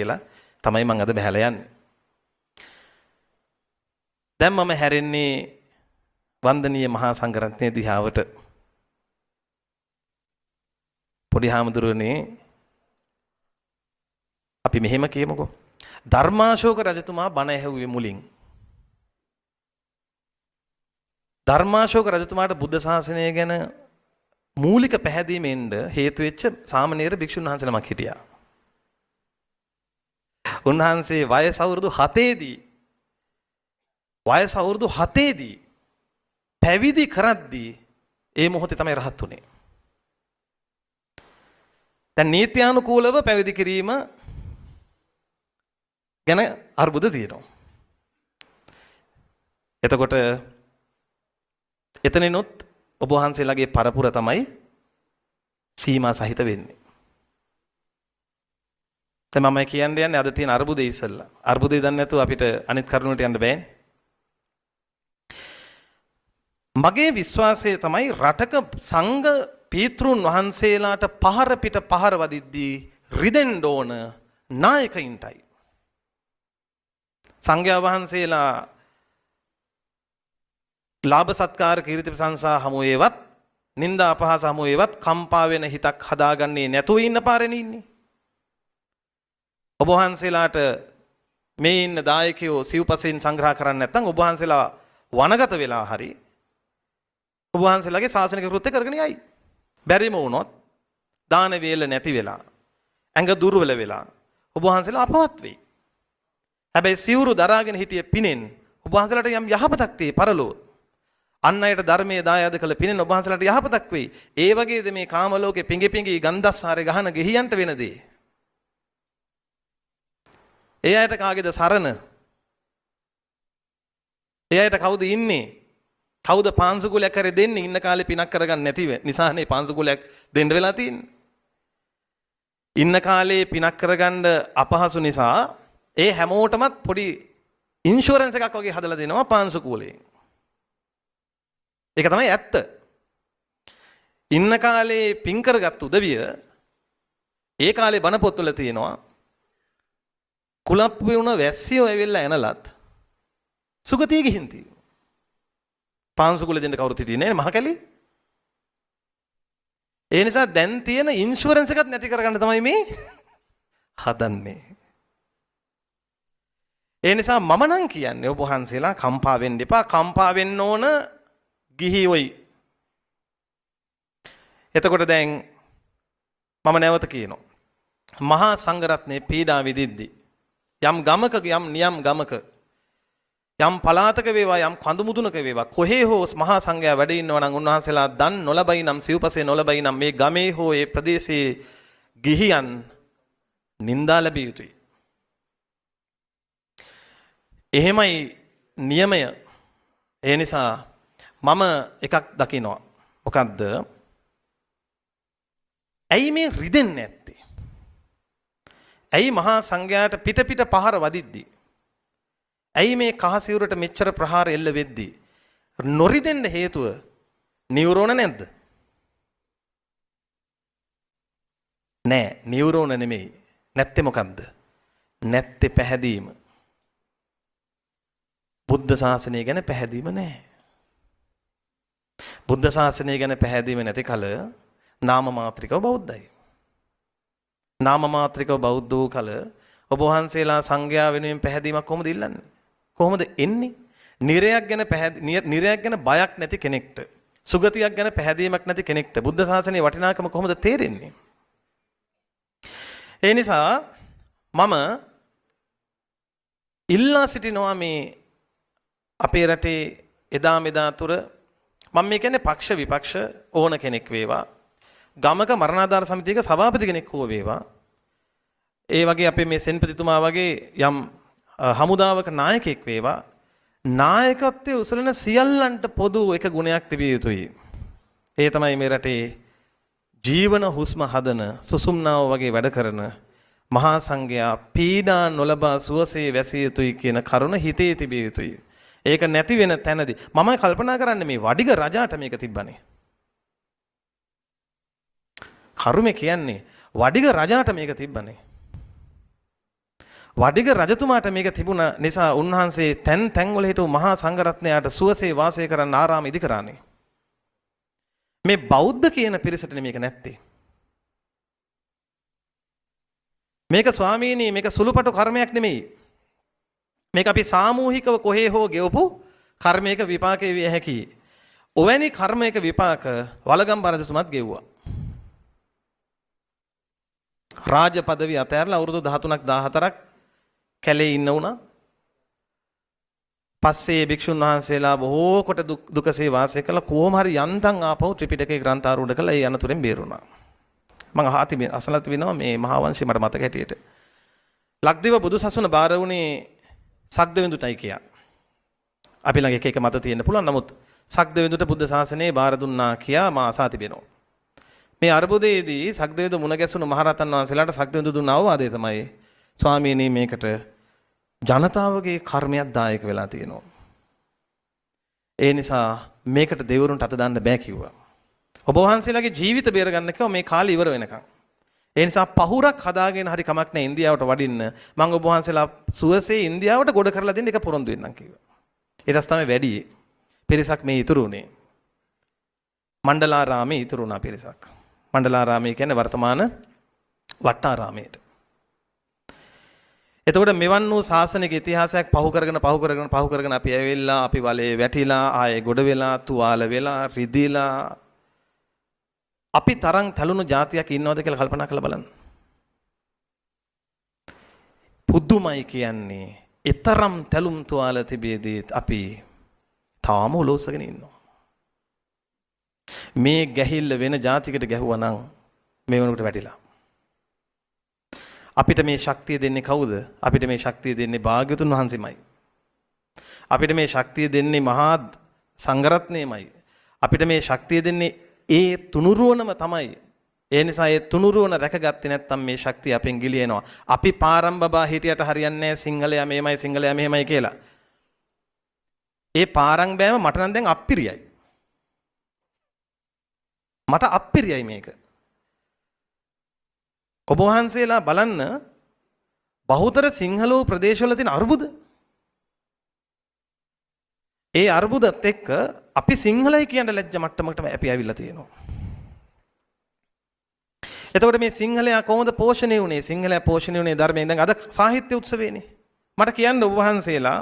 කියලා තමයි මම අද බහැලා යන්නේ. දැන් මම හැරෙන්නේ වන්දනීය මහා සංඝරත්නයේ දිහාවට. පොඩි හාමුදුරනේ අපි මෙහෙම කියමුකෝ. ධර්මාශෝක රජතුමා බණ ඇහුවේ මුලින්. ධර්මාශෝක රජතුමාට බුද්ධ ශාසනය ගැන මූලික පැහැදීමෙන් හේතු වෙච්ච සාමණේර භික්ෂුන් වහන්සේ නමක් හිටියා. උන්වහන්සේ වයස අවුරුදු 7ේදී පැවිදි කරද්දී ඒ මොහොතේ තමයි රහත් උනේ. දැන් නීත්‍යානුකූලව පැවිදි කිරීම ගැන අර්බුද තියෙනවා. එතකොට එතනිනුත් ඔබ වහන්සේලාගේ පරපුර තමයි සීමා සහිත වෙන්නේ. දැන් මම කියන්නේ අද තියෙන අර්බුදේ ඉස්සෙල්ලා. අර්බුදේ දන්නේ නැතුව අපිට අනිත් කරුණට යන්න බෑනේ. මගේ විශ්වාසය තමයි රටක සංඝ පීතෘන් වහන්සේලාට පහර පිට පහර වදිද්දී රිදෙන්න ඕන නායකයින්ටයි. සංඝයා වහන්සේලා ලාභ සත්කාර කීර්ති ප්‍රශංසා හමුවේවත් නිന്ദා අපහාස හමුවේවත් කම්පා වෙන හිතක් හදාගන්නේ නැතුව ඉන්න පාරේනේ ඉන්නේ. ඔබ වහන්සේලාට මේ ඉන්න දායකයෝ සිව්පසෙන් සංග්‍රහ කරන්නේ නැත්නම් ඔබ වහන්සේලා වනගත වෙලා හරි ඔබ වහන්සේලාගේ ශාසනික කෘත්‍ය කරගෙන යයි. බැරිම වුණොත් දාන වේල නැති වෙලා ඇඟ දුර්වල වෙලා ඔබ වහන්සේලා අපවත් වෙයි. හැබැයි සිවුරු දරාගෙන හිටිය පිනෙන් ඔබ වහන්සේලාට යම් යහපතක් තේ පරලෝ. අන් අයට ධර්මයේ දායාද කළ පිනෙන් ඔබ වහන්සේලාට යහපතක් වෙයි. ඒ වගේද මේ කාම ලෝකේ පිඟි ගන්ධස්සාරේ ගහන ගෙහියන්ට වෙන දේ. ඒ අයට කාගේද සරණ? ඒ අයට කවුද ඉන්නේ? කවුද පාංශුකුලයක් කරේ දෙන්නේ? ඉන්න කාලේ පිනක් කරගන්න නැතිව නිසානේ පාංශුකුලයක් දෙන්න වෙලා තියෙන්නේ. ඉන්න කාලේ පිනක් කරගන්න අපහසු නිසා ඒ හැමෝටමත් පොඩි ඉන්ෂුරන්ස් එකක් වගේ හදලා දෙනවා පාංශුකුලේ. ඒක තමයි ඇත්ත. ඉන්න කාලේ පින් කරගත්තු උදවිය ඒ කාලේ බණ පොත්වල තියෙනවා කුලප්පු වුණ වැස්සියෝ ඇවිල්ලා එනලත් සුගතිය ගිහින් තියෙනවා. පාංශුකුල දෙන්න කවුරුත් හිටියේ නෑ මහකැලේ. ඒ නිසා දැන් තියෙන ඉන්ෂුරන්ස් එකත් නැති කරගන්න තමයි මේ හදන්නේ. ඒ නිසා මම නම් කියන්නේ ඔබ වහන්සේලා කම්පා වෙන්න එපා. කම්පා වෙන්න ඕන ගිහියෝයි. එතකොට දැන් මම නැවත කියනවා. මහා සංඝරත්නයේ පීඩා විදිද්දී යම් ගමක යම් නියම් ගමක යම් පලාතක වේවා යම් කඳු මුදුනක වේවා කොහේ හෝ මහා සංඝයා වැඩ ඉන්නවා නම් උන්වහන්සේලා දන් නොලබයි නම් සිව්පසේ නොලබයි නම් මේ ගමේ හෝ ඒ ප්‍රදේශයේ ගිහියන් නිന്ദා ලැබිය යුතුයි. එහෙමයි නියමය. ඒ නිසා මම එකක් දකිනවා. මොකද්ද? ඇයි මේ රිදෙන්නේ නැත්තේ? ඇයි මහා සංඝයාට පිට පහර වදිද්දී? ඇයි මේ කහසිවුරට මෙච්චර ප්‍රහාර එල්ල වෙද්දී නොරිදෙන්න හේතුව නියුරෝන නැද්ද? නෑ, නියුරෝන නෙමෙයි. නැත්තේ මොකද්ද? නැත්තේ පැහැදීම. බුද්ධ ශාසනය ගැන පැහැදීම නෑ. බුද්ධ ශාසනය ගැන පැහැදීම නැති කල නාම මාත්‍රිකව බෞද්ධයි. නාම මාත්‍රිකව බෞද්ධ වූ කල ඔබ වහන්සේලා සංඝයා වෙනුවෙන් පැහැදීමක් කොහොමද ඉල්ලන්නේ? කොහොමද එන්නේ? නිරයක් ගැන බයක් නැති කෙනෙක්ට, සුගතියක් ගැන පැහැදීමක් නැති කෙනෙක්ට බුද්ධ ශාසනයේ වටිනාකම කොහොමද තේරෙන්නේ? ඒ නිසා මම ඉල්ලා සිටිනවා මේ අපේ රටේ එදා මෙදා තුර මම මේ කියන්නේ පක්ෂ විපක්ෂ ඕන කෙනෙක් වේවා, ගමක මරණාධාර සමිතියක සභාපති කෙනෙක් හෝ වේවා, ඒ වගේ අපේ මේ සෙන්පතිතුමා වගේ යම් හමුදාවක නායකයෙක් වේවා, නායකත්වයේ උසලන සියල්ලන්ට පොදු එක ගුණයක් තිබිය යුතුයි. ඒ තමයි මේ රටේ ජීවන හුස්ම හදන සුසුම්නාව වගේ වැඩ කරන මහා සංඝයා පීඩා නොලබා සුවසේ වැසිය යුතුයි කියන කරුණ හිතේ තිබිය යුතුයි. ඒක නැති වෙන තැනදී මම කල්පනා කරන්නේ මේ වඩිග රජාට මේක තිබ්බනේ. කරුමේ කියන්නේ වඩිග රජාට මේක තිබ්බනේ. වඩිග රජතුමාට මේක තිබුණ නිසා උන්වහන්සේ තැන් තැන්වල හිටු මහා සංඝරත්නයාට සුවසේ වාසය කරන්න ආරාම ඉදි කරානේ. මේ බෞද්ධ කියන පිරිසටනේ මේක නැත්තේ. මේක ස්වාමීනි මේක සුළුපටු කර්මයක් නෙමෙයි. මේක අපි සාමූහිකව කොහේ හෝ ගෙවපු කර්මයක විපාකේ විය හැකියි. ඔවැනි කර්මයක විපාක වලගම්බා රජතුමත් ගෙව්වා. රාජ පදවි අතහැරලා අවුරුදු 13ක් 14ක් කැලේ ඉන්න උනා. පස්සේ භික්ෂුන් වහන්සේලා බොහෝ කොට දුකසේ වාසය කළා. කොහොම හරි යන්තම් ආපහු ත්‍රිපිටකේ ග්‍රන්ථාරූඪ කළා. ඒ අනතුරෙන් බේරුණා. මම අසලත් වෙනවා මේ මහා වංශේ මට මතක හැටියට. ලක්දිව බුදුසසුන බාර වුණේ සක්දෙවිඳුටයි කියා. අපි ළඟ එක එක මත තියෙන්න පුළුවන්. නමුත් සක්දෙවිඳුට බුද්ධ ශාසනය බාර දුන්නා කියා මා අසා තිබෙනවා. මේ අර්බුදයේදී සක්දෙවිඳු මුණ ගැසුණු මහරහතන් වහන්සේලාට සක්දෙවිඳු දුන්න අවවාදය තමයි ස්වාමීනි මේකට ජනතාවගේ කර්මයක් දායක වෙලා තියෙනවා. ඒ නිසා මේකට දෙවිවරුන්ට අත දාන්න බෑ කිව්වා. ඔබ වහන්සේලාගේ ජීවිත බේරගන්න කිව්වා මේ කාලේ ඉවර වෙනකන්. ඒ නිසා පහුරක් හදාගෙන හරි කමක් නැහැ ඉන්දියාවට වඩින්න. මම ඔබ වහන්සේලා සුවසේ ඉන්දියාවට ගොඩ කරලා දෙන්න එක පොරොන්දු වෙන්නම් කිව්වා. ඊට තමයි වැඩි පිරිසක් මේ ඉතුරු උනේ. මණ්ඩලාරාමේ ඉතුරු වුණා පිරිසක්. මණ්ඩලාරාමය කියන්නේ වර්තමාන වට්ටාරාමයට. එතකොට මෙවන් වූ ශාසනික ඉතිහාසයක් පහු කරගෙන අපි ඇවිල්ලා අපි වලේ වැටිලා ආයේ ගොඩ වෙලා තුවාල වෙලා රිදීලා අපි තරම් තලුණු જાතියක් ඉන්නවද කියලා කල්පනා කරලා බලන්න. පුදුමයි කියන්නේ ඊතරම් තලුම් තුවාල තිබෙදී අපි තාම උලෝසගෙන ඉන්නවා. මේ ගැහිල්ල වෙන જાතියකට ගැහුවා නම් මේ වෙනකොට වැටිලා. අපිට මේ ශක්තිය දෙන්නේ කවුද? අපිට මේ ශක්තිය දෙන්නේ භාග්‍යවතුන් වහන්සේමයි. අපිට මේ ශක්තිය දෙන්නේ මහා සංඝරත්නයමයි. අපිට මේ ශක්තිය දෙන්නේ ඒ තුනුරුවනම තමයි. ඒ නිසා ඒ තුනුරුවන රැකගත්තේ නැත්නම් මේ ශක්තිය අපෙන් ගිලිනවා. අපි පාරම්බබා හිටියට හරියන්නේ නැහැ සිංහලයා මෙහෙමයි සිංහලයා මෙහෙමයි කියලා. ඒ පාරම් බෑම මට නම් දැන් අප්පිරියයි. මට අප්පිරියයි මේක. ඔබ වහන්සේලා බලන්න බහුතර සිංහලෝ ප්‍රදේශවල තියෙන අර්බුද. ඒ අර්බුදත් එක්ක අපි සිංහලයි කියන ලැජ්ජ මට්ටමකට අපි ඇවිල්ලා තියෙනවා. එතකොට මේ සිංහලයා කොහොමද පෝෂණය වුනේ? සිංහලයා පෝෂණය වුනේ ධර්මයෙන්. දැන් අද සාහිත්‍ය උත්සවයේනේ. මට කියන්න ඔබ වහන්සේලා